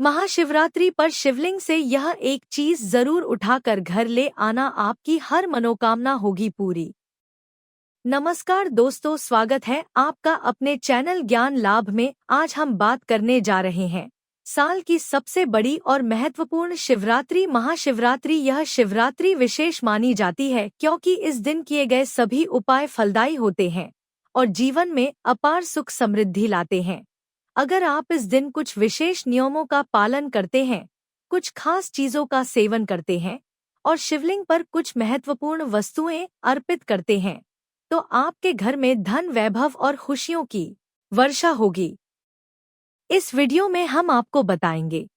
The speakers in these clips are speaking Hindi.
महाशिवरात्रि पर शिवलिंग से यह एक चीज जरूर उठाकर घर ले आना, आपकी हर मनोकामना होगी पूरी। नमस्कार दोस्तों, स्वागत है आपका अपने चैनल ज्ञान लाभ में। आज हम बात करने जा रहे हैं साल की सबसे बड़ी और महत्वपूर्ण शिवरात्रि महाशिवरात्रि। यह शिवरात्रि विशेष मानी जाती है क्योंकि इस दिन किए गए सभी उपाय फलदायी होते हैं और जीवन में अपार सुख समृद्धि लाते हैं। अगर आप इस दिन कुछ विशेष नियमों का पालन करते हैं, कुछ खास चीजों का सेवन करते हैं और शिवलिंग पर कुछ महत्वपूर्ण वस्तुएं अर्पित करते हैं, तो आपके घर में धन, वैभव और खुशियों की वर्षा होगी। इस वीडियो में हम आपको बताएंगे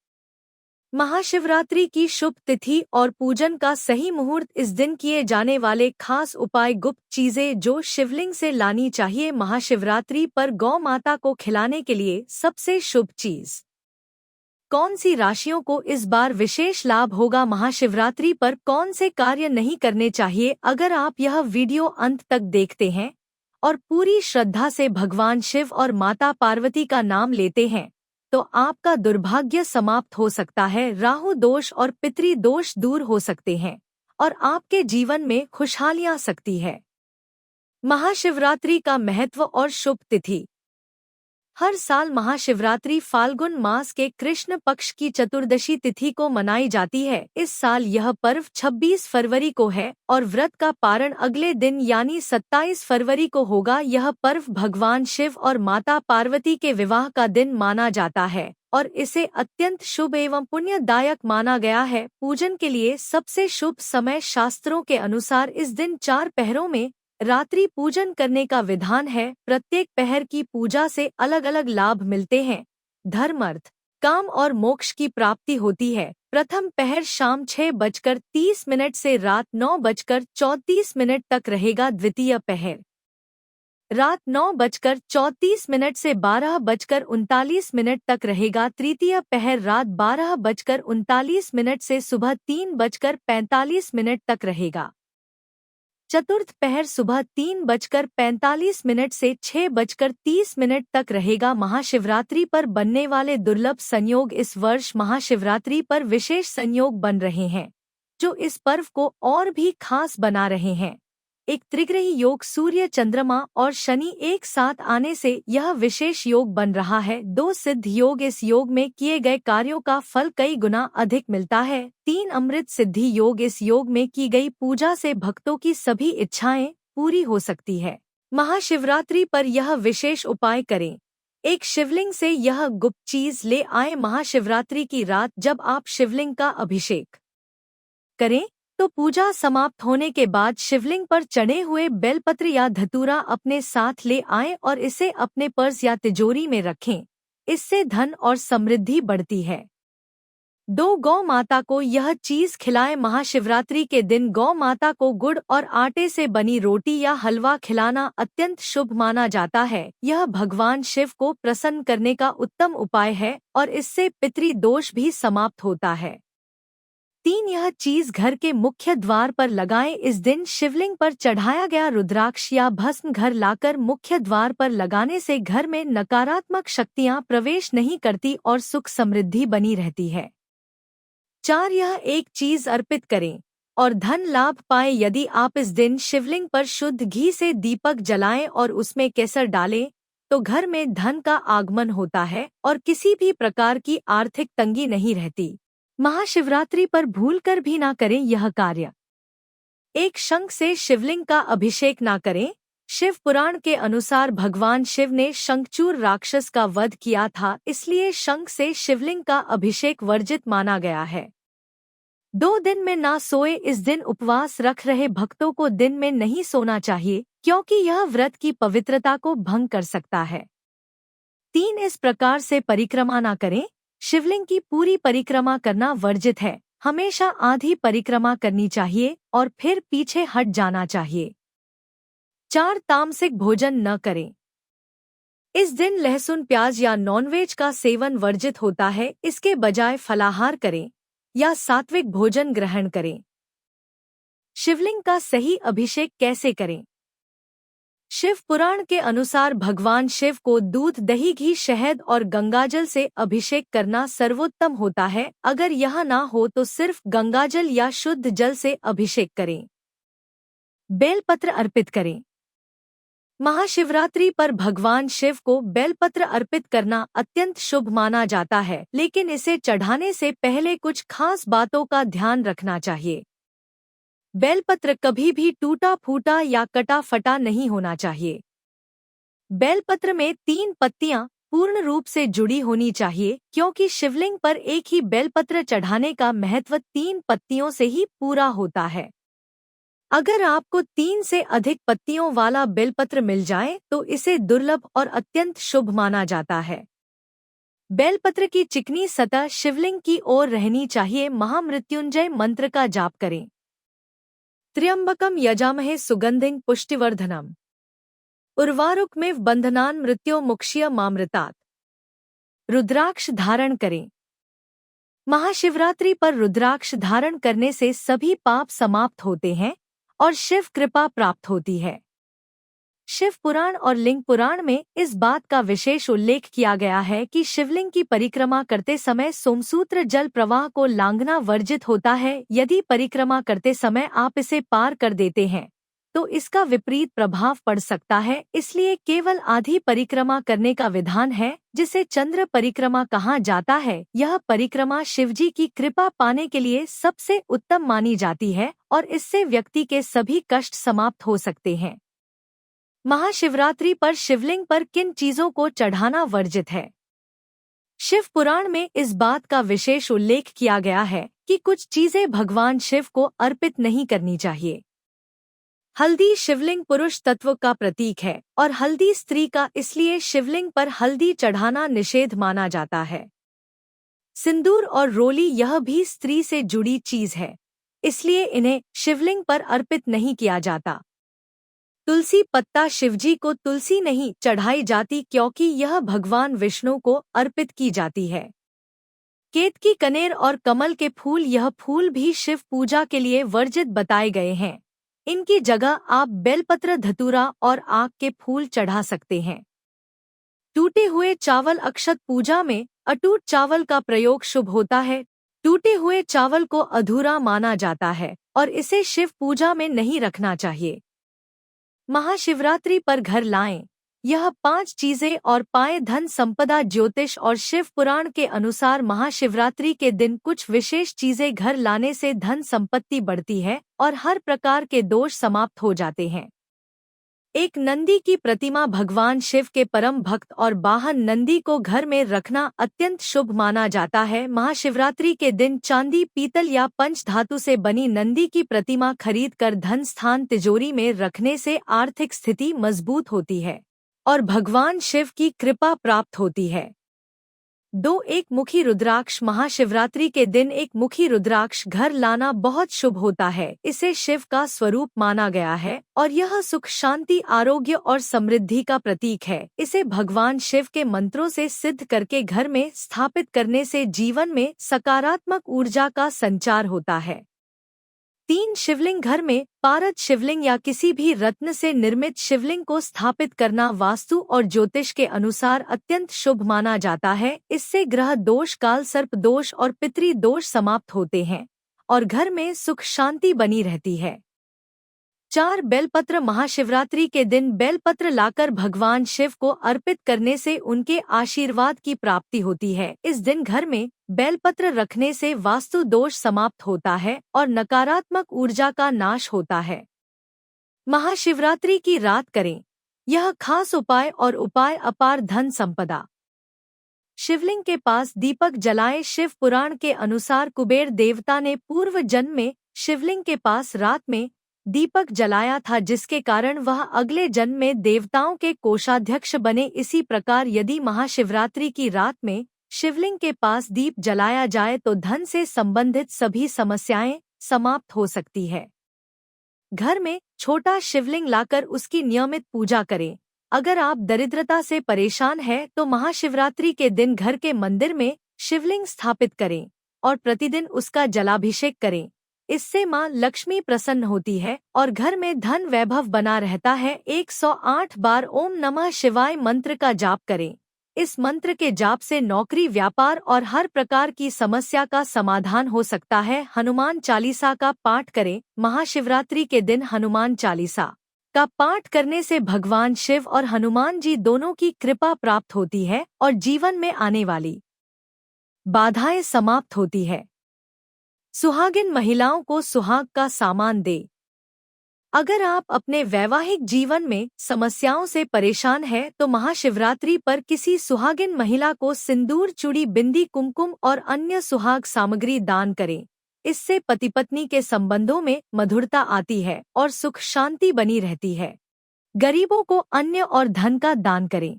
महाशिवरात्रि की शुभ तिथि और पूजन का सही मुहूर्त, इस दिन किए जाने वाले खास उपाय, गुप्त चीजें जो शिवलिंग से लानी चाहिए। महाशिवरात्रि पर गौ माता को खिलाने के लिए सबसे शुभ चीज कौन सी? राशियों को इस बार विशेष लाभ होगा। महाशिवरात्रि पर कौन से कार्य नहीं करने चाहिए? अगर आप यह वीडियो अंत तक देखते हैं और पूरी श्रद्धा से भगवान शिव और माता पार्वती का नाम लेते हैं, तो आपका दुर्भाग्य समाप्त हो सकता है, राहु दोष और पितृ दोष दूर हो सकते हैं और आपके जीवन में खुशहाली आ सकती है। महाशिवरात्रि का महत्व और शुभ तिथि। हर साल महाशिवरात्रि फाल्गुन मास के कृष्ण पक्ष की चतुर्दशी तिथि को मनाई जाती है। इस साल यह पर्व 26 फरवरी को है और व्रत का पारण अगले दिन यानी 27 फरवरी को होगा। यह पर्व भगवान शिव और माता पार्वती के विवाह का दिन माना जाता है और इसे अत्यंत शुभ एवं पुण्यदायक माना गया है। पूजन के लिए सबसे शुभ समय शास्त्रों के अनुसार इस दिन 4 पहरों में रात्रि पूजन करने का विधान है। प्रत्येक पहर की पूजा से अलग अलग लाभ मिलते हैं। धर्म, अर्थ, काम और मोक्ष की प्राप्ति होती है। प्रथम पहर शाम 6:30 से रात 9:34 तक रहेगा। द्वितीय पहर रात 9:34 से 12:39 तक रहेगा। तृतीय पहर रात 12:39 से सुबह 3:45 तक रहेगा। चतुर्थ पहर सुबह 3:45 से 6:30 तक रहेगा। महाशिवरात्रि पर बनने वाले दुर्लभ संयोग। इस वर्ष महाशिवरात्रि पर विशेष संयोग बन रहे हैं जो इस पर्व को और भी खास बना रहे हैं। एक त्रिग्रही योग, सूर्य, चंद्रमा और शनि एक साथ आने से यह विशेष योग बन रहा है। 2 सिद्ध योग, इस योग में किए गए कार्यों का फल कई गुना अधिक मिलता है। 3 अमृत सिद्धि योग, इस योग में की गई पूजा से भक्तों की सभी इच्छाएं पूरी हो सकती है। महाशिवरात्रि पर यह विशेष उपाय करें। एक शिवलिंग से यह गुप्त चीज ले आए। महाशिवरात्रि की रात जब आप शिवलिंग का अभिषेक करें तो पूजा समाप्त होने के बाद शिवलिंग पर चढ़े हुए बेलपत्र या धतूरा अपने साथ ले आएं और इसे अपने पर्स या तिजोरी में रखें। इससे धन और समृद्धि बढ़ती है। 2 गौ माता को यह चीज खिलाएं। महाशिवरात्रि के दिन गौ माता को गुड़ और आटे से बनी रोटी या हलवा खिलाना अत्यंत शुभ माना जाता है। यह भगवान शिव को प्रसन्न करने का उत्तम उपाय है और इससे पितृ दोष भी समाप्त होता है। 3 यह चीज घर के मुख्य द्वार पर लगाएं। इस दिन शिवलिंग पर चढ़ाया गया रुद्राक्ष या भस्म घर लाकर मुख्य द्वार पर लगाने से घर में नकारात्मक शक्तियां प्रवेश नहीं करती और सुख समृद्धि बनी रहती है। 4 यह एक चीज अर्पित करें और धन लाभ पाएं। यदि आप इस दिन शिवलिंग पर शुद्ध घी से दीपक जलाएं और उसमें केसर डालें तो घर में धन का आगमन होता है और किसी भी प्रकार की आर्थिक तंगी नहीं रहती। महाशिवरात्रि पर भूलकर भी ना करें यह कार्य। एक शंख से शिवलिंग का अभिषेक ना करें। शिव पुराण के अनुसार भगवान शिव ने शंखचूर राक्षस का वध किया था, इसलिए शंख से शिवलिंग का अभिषेक वर्जित माना गया है। 2 दिन में ना सोए। इस दिन उपवास रख रहे भक्तों को दिन में नहीं सोना चाहिए क्योंकि यह व्रत की पवित्रता को भंग कर सकता है। 3 इस प्रकार से परिक्रमा ना करें। शिवलिंग की पूरी परिक्रमा करना वर्जित है। हमेशा आधी परिक्रमा करनी चाहिए और फिर पीछे हट जाना चाहिए। 4 तामसिक भोजन न करें। इस दिन लहसुन, प्याज या नॉनवेज का सेवन वर्जित होता है। इसके बजाय फलाहार करें या सात्विक भोजन ग्रहण करें। शिवलिंग का सही अभिषेक कैसे करें? शिव पुराण के अनुसार भगवान शिव को दूध, दही, घी, शहद और गंगाजल से अभिषेक करना सर्वोत्तम होता है। अगर यह ना हो तो सिर्फ गंगाजल या शुद्ध जल से अभिषेक करें। बेलपत्र अर्पित करें। महाशिवरात्रि पर भगवान शिव को बेलपत्र अर्पित करना अत्यंत शुभ माना जाता है, लेकिन इसे चढ़ाने से पहले कुछ खास बातों का ध्यान रखना चाहिए। बेलपत्र कभी भी टूटा फूटा या कटा फटा नहीं होना चाहिए। बेलपत्र में 3 पत्तियां पूर्ण रूप से जुड़ी होनी चाहिए, क्योंकि शिवलिंग पर एक ही बेलपत्र चढ़ाने का महत्व 3 पत्तियों से ही पूरा होता है। अगर आपको 3 से अधिक पत्तियों वाला बेलपत्र मिल जाए तो इसे दुर्लभ और अत्यंत शुभ माना जाता है। बेलपत्र की चिकनी सतह शिवलिंग की ओर रहनी चाहिए। महामृत्युंजय मंत्र का जाप करें। त्र्यंबकम यजामहे सुगंधिं पुष्टिवर्धनम उर्वारुकमिव बंधनान् मृत्योर्मुक्ष्य मामृतात्। रुद्राक्ष धारण करें। महाशिवरात्रि पर रुद्राक्ष धारण करने से सभी पाप समाप्त होते हैं और शिव कृपा प्राप्त होती है। शिव पुराण और लिंग पुराण में इस बात का विशेष उल्लेख किया गया है कि शिवलिंग की परिक्रमा करते समय सोमसूत्र जल प्रवाह को लांघना वर्जित होता है। यदि परिक्रमा करते समय आप इसे पार कर देते हैं तो इसका विपरीत प्रभाव पड़ सकता है। इसलिए केवल आधी परिक्रमा करने का विधान है, जिसे चंद्र परिक्रमा कहा जाता है। यह परिक्रमा शिवजी की कृपा पाने के लिए सबसे उत्तम मानी जाती है और इससे व्यक्ति के सभी कष्ट समाप्त हो सकते हैं। महाशिवरात्रि पर शिवलिंग पर किन चीजों को चढ़ाना वर्जित है? शिव पुराण में इस बात का विशेष उल्लेख किया गया है कि कुछ चीजें भगवान शिव को अर्पित नहीं करनी चाहिए। हल्दी शिवलिंग पुरुष तत्व का प्रतीक है और हल्दी स्त्री का, इसलिए शिवलिंग पर हल्दी चढ़ाना निषेध माना जाता है। सिंदूर और रोली यह भी स्त्री से जुड़ी चीज है, इसलिए इन्हें शिवलिंग पर अर्पित नहीं किया जाता। तुलसी पत्ता शिवजी को तुलसी नहीं चढ़ाई जाती, क्योंकि यह भगवान विष्णु को अर्पित की जाती है। केतकी, कनेर और कमल के फूल, यह फूल भी शिव पूजा के लिए वर्जित बताए गए हैं। इनकी जगह आप बेलपत्र, धतूरा और आक के फूल चढ़ा सकते हैं। टूटे हुए चावल अक्षत पूजा में अटूट चावल का प्रयोग शुभ होता है। टूटे हुए चावल को अधूरा माना जाता है और इसे शिव पूजा में नहीं रखना चाहिए। महाशिवरात्रि पर घर लाएं यह 5 चीजें और पाएं धन संपदा। ज्योतिष और शिव पुराण के अनुसार महाशिवरात्रि के दिन कुछ विशेष चीजें घर लाने से धन संपत्ति बढ़ती है और हर प्रकार के दोष समाप्त हो जाते हैं। एक नंदी की प्रतिमा भगवान शिव के परम भक्त और वाहन नंदी को घर में रखना अत्यंत शुभ माना जाता है। महाशिवरात्रि के दिन चांदी, पीतल या पंच धातु से बनी नंदी की प्रतिमा खरीद कर धन स्थान तिजोरी में रखने से आर्थिक स्थिति मजबूत होती है और भगवान शिव की कृपा प्राप्त होती है। 2 एक मुखी रुद्राक्ष महाशिवरात्रि के दिन एक मुखी रुद्राक्ष घर लाना बहुत शुभ होता है। इसे शिव का स्वरूप माना गया है और यह सुख, शांति, आरोग्य और समृद्धि का प्रतीक है। इसे भगवान शिव के मंत्रों से सिद्ध करके घर में स्थापित करने से जीवन में सकारात्मक ऊर्जा का संचार होता है। 3 शिवलिंग घर में पारद शिवलिंग या किसी भी रत्न से निर्मित शिवलिंग को स्थापित करना वास्तु और ज्योतिष के अनुसार अत्यंत शुभ माना जाता है। इससे ग्रह दोष, काल सर्प दोष और पितृ दोष समाप्त होते हैं और घर में सुख शांति बनी रहती है। 4 बेलपत्र महाशिवरात्रि के दिन बेलपत्र लाकर भगवान शिव को अर्पित करने से उनके आशीर्वाद की प्राप्ति होती है। इस दिन घर में बेलपत्र रखने से वास्तु दोष समाप्त होता है और नकारात्मक ऊर्जा का नाश होता है। महाशिवरात्रि की रात करें यह खास उपाय और उपाय अपार धन संपदा। शिवलिंग के पास दीपक जलाएं। शिव पुराण के अनुसार कुबेर देवता ने पूर्व जन्म में शिवलिंग के पास रात में दीपक जलाया था, जिसके कारण वह अगले जन्म में देवताओं के कोषाध्यक्ष बने। इसी प्रकार यदि महाशिवरात्रि की रात में शिवलिंग के पास दीप जलाया जाए तो धन से संबंधित सभी समस्याएं समाप्त हो सकती है। घर में छोटा शिवलिंग लाकर उसकी नियमित पूजा करें। अगर आप दरिद्रता से परेशान हैं तो महाशिवरात्रि के दिन घर के मंदिर में शिवलिंग स्थापित करें और प्रतिदिन उसका जलाभिषेक करें। इससे माँ लक्ष्मी प्रसन्न होती है और घर में धन वैभव बना रहता है। 108 बार ओम नमः शिवाय मंत्र का जाप करें। इस मंत्र के जाप से नौकरी, व्यापार और हर प्रकार की समस्या का समाधान हो सकता है। हनुमान चालीसा का पाठ करें। महाशिवरात्रि के दिन हनुमान चालीसा का पाठ करने से भगवान शिव और हनुमान जी दोनों की कृपा प्राप्त होती है और जीवन में आने वाली बाधाएं समाप्त होती है। सुहागिन महिलाओं को सुहाग का सामान दे। अगर आप अपने वैवाहिक जीवन में समस्याओं से परेशान हैं तो महाशिवरात्रि पर किसी सुहागिन महिला को सिंदूर, चूड़ी, बिंदी, कुमकुम और अन्य सुहाग सामग्री दान करें। इससे पति पत्नी के संबंधों में मधुरता आती है और सुख शांति बनी रहती है। गरीबों को अन्न और धन का दान करें।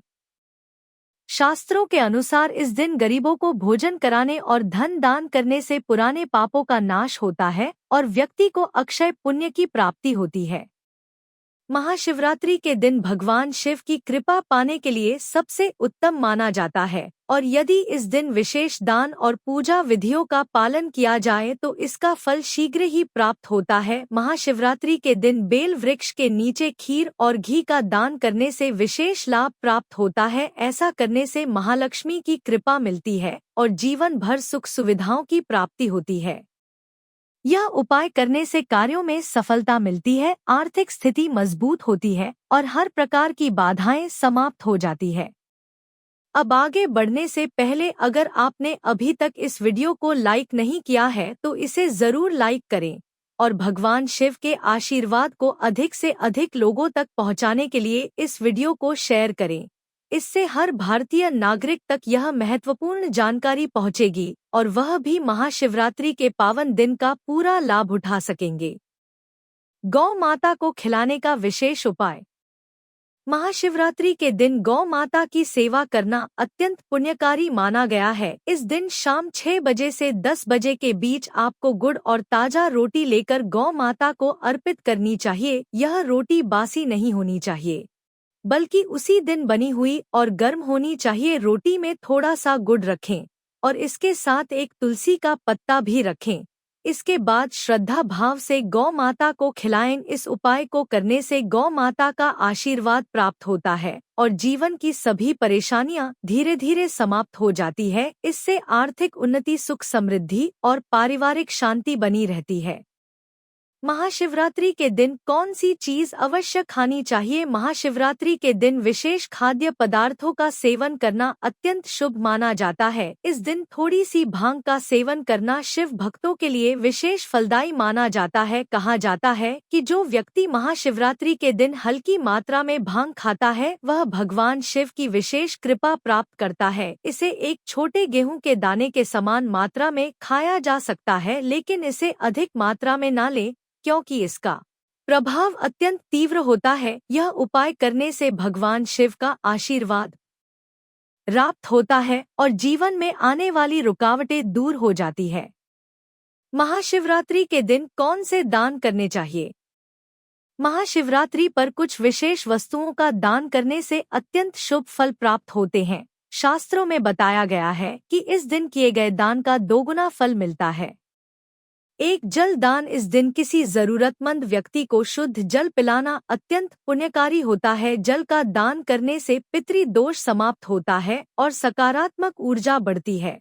शास्त्रों के अनुसार इस दिन गरीबों को भोजन कराने और धन दान करने से पुराने पापों का नाश होता है और व्यक्ति को अक्षय पुण्य की प्राप्ति होती है। महाशिवरात्रि के दिन भगवान शिव की कृपा पाने के लिए सबसे उत्तम माना जाता है और यदि इस दिन विशेष दान और पूजा विधियों का पालन किया जाए तो इसका फल शीघ्र ही प्राप्त होता है। महाशिवरात्रि के दिन बेल वृक्ष के नीचे खीर और घी का दान करने से विशेष लाभ प्राप्त होता है। ऐसा करने से महालक्ष्मी की कृपा मिलती है और जीवन भर सुख सुविधाओं की प्राप्ति होती है। यह उपाय करने से कार्यों में सफलता मिलती है, आर्थिक स्थिति मजबूत होती है और हर प्रकार की बाधाएं समाप्त हो जाती है। अब आगे बढ़ने से पहले अगर आपने अभी तक इस वीडियो को लाइक नहीं किया है तो इसे जरूर लाइक करें और भगवान शिव के आशीर्वाद को अधिक से अधिक लोगों तक पहुंचाने के लिए इस वीडियो को शेयर करें। इससे हर भारतीय नागरिक तक यह महत्वपूर्ण जानकारी पहुंचेगी और वह भी महाशिवरात्रि के पावन दिन का पूरा लाभ उठा सकेंगे। गौ माता को खिलाने का विशेष उपाय। महाशिवरात्रि के दिन गौ माता की सेवा करना अत्यंत पुण्यकारी माना गया है। इस दिन शाम 6 बजे से 10 बजे के बीच आपको गुड़ और ताजा रोटी लेकर गौ माता को अर्पित करनी चाहिए। यह रोटी बासी नहीं होनी चाहिए बल्कि उसी दिन बनी हुई और गर्म होनी चाहिए। रोटी में थोड़ा सा गुड़ रखें और इसके साथ एक तुलसी का पत्ता भी रखें। इसके बाद श्रद्धा भाव से गौ माता को खिलाएं। इस उपाय को करने से गौ माता का आशीर्वाद प्राप्त होता है और जीवन की सभी परेशानियां धीरे धीरे समाप्त हो जाती है। इससे आर्थिक उन्नति, सुख, समृद्धि और पारिवारिक शांति बनी रहती है। महाशिवरात्रि के दिन कौन सी चीज अवश्य खानी चाहिए? महाशिवरात्रि के दिन विशेष खाद्य पदार्थों का सेवन करना अत्यंत शुभ माना जाता है। इस दिन थोड़ी सी भांग का सेवन करना शिव भक्तों के लिए विशेष फलदायी माना जाता है। कहा जाता है कि जो व्यक्ति महाशिवरात्रि के दिन हल्की मात्रा में भांग खाता है वह भगवान शिव की विशेष कृपा प्राप्त करता है। इसे एक छोटे गेहूं के दाने के समान मात्रा में खाया जा सकता है, लेकिन इसे अधिक मात्रा में ना लें क्योंकि इसका प्रभाव अत्यंत तीव्र होता है। यह उपाय करने से भगवान शिव का आशीर्वाद प्राप्त होता है और जीवन में आने वाली रुकावटें दूर हो जाती है। महाशिवरात्रि के दिन कौन से दान करने चाहिए? महाशिवरात्रि पर कुछ विशेष वस्तुओं का दान करने से अत्यंत शुभ फल प्राप्त होते हैं। शास्त्रों में बताया गया है कि इस दिन किए गए दान का 2 गुना फल मिलता है। एक जल दान। इस दिन किसी जरूरतमंद व्यक्ति को शुद्ध जल पिलाना अत्यंत पुण्यकारी होता है। जल का दान करने से पितृ दोष समाप्त होता है और सकारात्मक ऊर्जा बढ़ती है।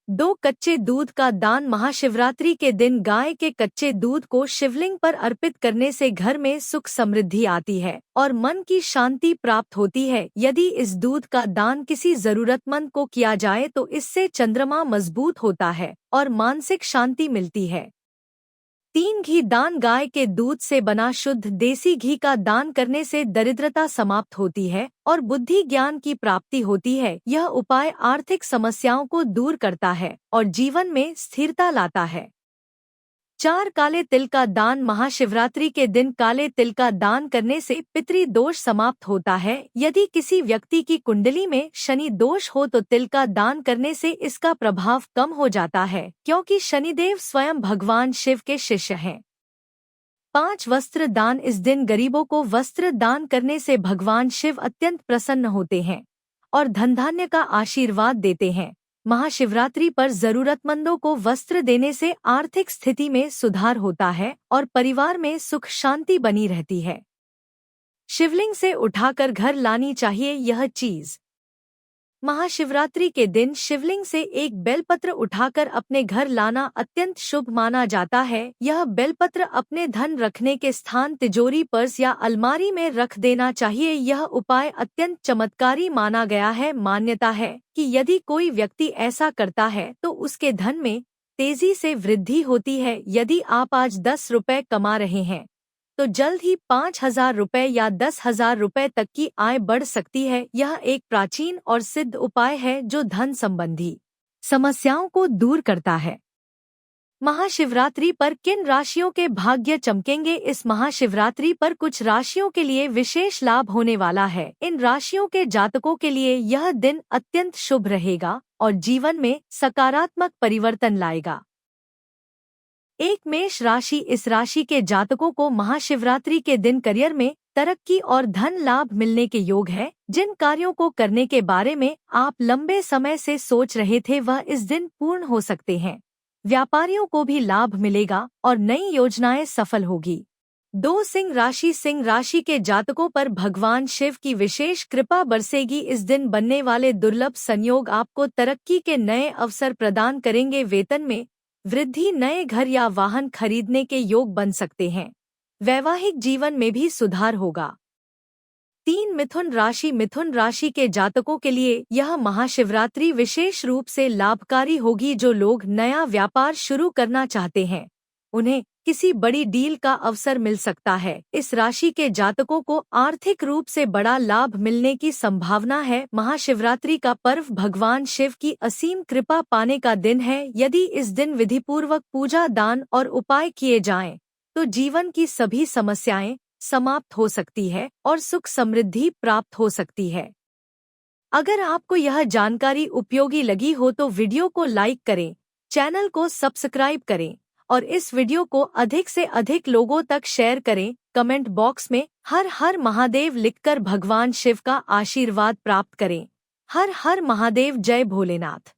2 कच्चे दूध का दान। महाशिवरात्रि के दिन गाय के कच्चे दूध को शिवलिंग पर अर्पित करने से घर में सुख समृद्धि आती है और मन की शांति प्राप्त होती है। यदि इस दूध का दान किसी जरूरतमंद को किया जाए तो इससे चंद्रमा मजबूत होता है और मानसिक शांति मिलती है। 3 घी दान। गाय के दूध से बना शुद्ध देसी घी का दान करने से दरिद्रता समाप्त होती है और बुद्धि ज्ञान की प्राप्ति होती है। यह उपाय आर्थिक समस्याओं को दूर करता है और जीवन में स्थिरता लाता है। 4 काले तिल का दान। महाशिवरात्रि के दिन काले तिल का दान करने से पितृ दोष समाप्त होता है। यदि किसी व्यक्ति की कुंडली में शनि दोष हो तो तिल का दान करने से इसका प्रभाव कम हो जाता है, क्योंकि शनिदेव स्वयं भगवान शिव के शिष्य हैं। 5 वस्त्र दान। इस दिन गरीबों को वस्त्र दान करने से भगवान शिव अत्यंत प्रसन्न होते हैं और धन धान्य का आशीर्वाद देते हैं। महाशिवरात्रि पर जरूरतमंदों को वस्त्र देने से आर्थिक स्थिति में सुधार होता है और परिवार में सुख शांति बनी रहती है। शिवलिंग से उठाकर घर लानी चाहिए यह चीज। महाशिवरात्रि के दिन शिवलिंग से एक बेलपत्र उठाकर अपने घर लाना अत्यंत शुभ माना जाता है। यह बेलपत्र अपने धन रखने के स्थान तिजोरी, पर्स या अलमारी में रख देना चाहिए। यह उपाय अत्यंत चमत्कारी माना गया है। मान्यता है कि यदि कोई व्यक्ति ऐसा करता है तो उसके धन में तेजी से वृद्धि होती है। यदि आप आज 10 रुपए कमा रहे हैं तो जल्द ही 5,000 रुपए या 10,000 रुपए तक की आय बढ़ सकती है। यह एक प्राचीन और सिद्ध उपाय है जो धन संबंधी समस्याओं को दूर करता है। महाशिवरात्रि पर किन राशियों के भाग्य चमकेंगे? इस महाशिवरात्रि पर कुछ राशियों के लिए विशेष लाभ होने वाला है। इन राशियों के जातकों के लिए यह दिन अत्यंत शुभ रहेगा और जीवन में सकारात्मक परिवर्तन लाएगा। एक मेष राशि। इस राशि के जातकों को महाशिवरात्रि के दिन करियर में तरक्की और धन लाभ मिलने के योग है। जिन कार्यों को करने के बारे में आप लंबे समय से सोच रहे थे वह इस दिन पूर्ण हो सकते हैं। व्यापारियों को भी लाभ मिलेगा और नई योजनाएं सफल होगी। सिंह राशि। सिंह राशि के जातकों पर भगवान शिव की विशेष कृपा बरसेगी। इस दिन बनने वाले दुर्लभ संयोग आपको तरक्की के नए अवसर प्रदान करेंगे। वेतन में वृद्धि, नए घर या वाहन खरीदने के योग बन सकते हैं। वैवाहिक जीवन में भी सुधार होगा। मिथुन राशि। मिथुन राशि के जातकों के लिए यह महाशिवरात्रि विशेष रूप से लाभकारी होगी। जो लोग नया व्यापार शुरू करना चाहते हैं उन्हें किसी बड़ी डील का अवसर मिल सकता है। इस राशि के जातकों को आर्थिक रूप से बड़ा लाभ मिलने की संभावना है। महाशिवरात्रि का पर्व भगवान शिव की असीम कृपा पाने का दिन है। यदि इस दिन विधिपूर्वक पूजा, दान और उपाय किए जाएं, तो जीवन की सभी समस्याएं समाप्त हो सकती है और सुख समृद्धि प्राप्त हो सकती है। अगर आपको यह जानकारी उपयोगी लगी हो तो वीडियो को लाइक करें, चैनल को सब्सक्राइब करें और इस वीडियो को अधिक से अधिक लोगों तक शेयर करें। कमेंट बॉक्स में हर हर महादेव लिखकर भगवान शिव का आशीर्वाद प्राप्त करें। हर हर महादेव। जय भोलेनाथ।